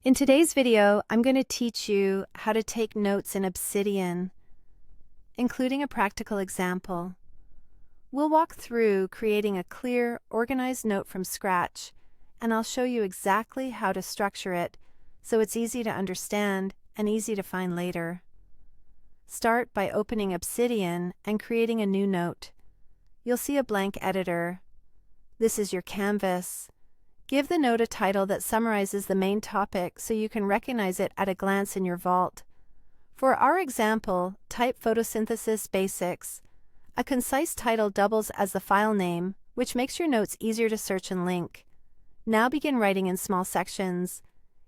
In today's video, I'm going to teach you how to take notes in Obsidian, including a practical example. We'll walk through creating a clear, organized note from scratch, and I'll show you exactly how to structure it so it's easy to understand and easy to find later. Start by opening Obsidian and creating a new note. You'll see a blank editor. This is your canvas. Give the note a title that summarizes the main topic so you can recognize it at a glance in your vault. For our example, type Photosynthesis Basics. A concise title doubles as the file name, which makes your notes easier to search and link. Now begin writing in small sections.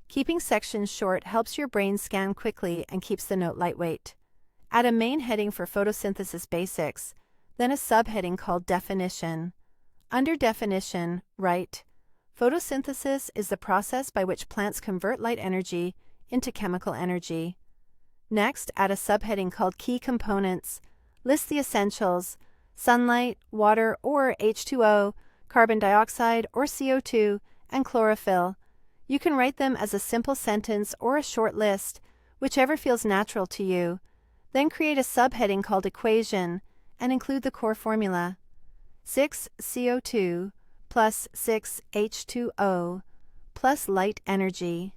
Keeping sections short helps your brain scan quickly and keeps the note lightweight. Add a main heading for Photosynthesis Basics, then a subheading called Definition. Under Definition, write, photosynthesis is the process by which plants convert light energy into chemical energy. Next, add a subheading called Key Components. List the essentials: sunlight, water or H2O, carbon dioxide or CO2, and chlorophyll. You can write them as a simple sentence or a short list, whichever feels natural to you. Then create a subheading called Equation and include the core formula. 6 CO2 plus 6 H2O plus light energy.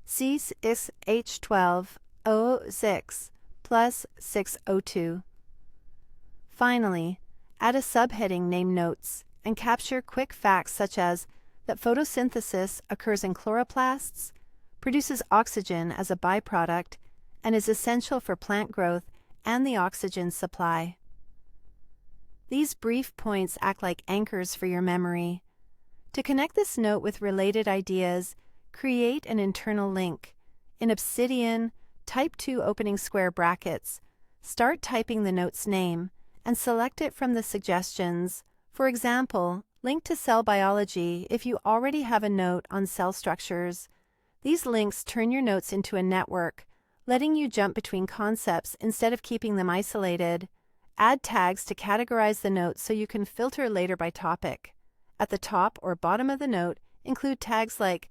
C6H12O6 plus 6O2. Finally, add a subheading named Notes and capture quick facts such as that photosynthesis occurs in chloroplasts, produces oxygen as a byproduct, and is essential for plant growth and the oxygen supply. These brief points act like anchors for your memory. To connect this note with related ideas, create an internal link. In Obsidian, type 2 opening square brackets. Start typing the note's name and select it from the suggestions. For example, link to cell biology if you already have a note on cell structures. These links turn your notes into a network, letting you jump between concepts instead of keeping them isolated. Add tags to categorize the note so you can filter later by topic. At the top or bottom of the note, include tags like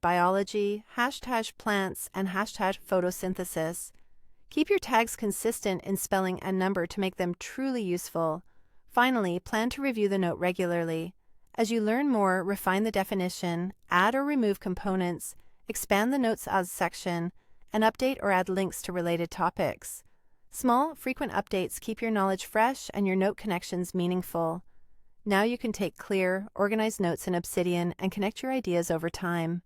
#biology, #plants, and #photosynthesis. Keep your tags consistent in spelling and number to make them truly useful. Finally, plan to review the note regularly. As you learn more, refine the definition, add or remove components, expand the notes as section, and update or add links to related topics. Small, frequent updates keep your knowledge fresh and your note connections meaningful. Now you can take clear, organized notes in Obsidian and connect your ideas over time.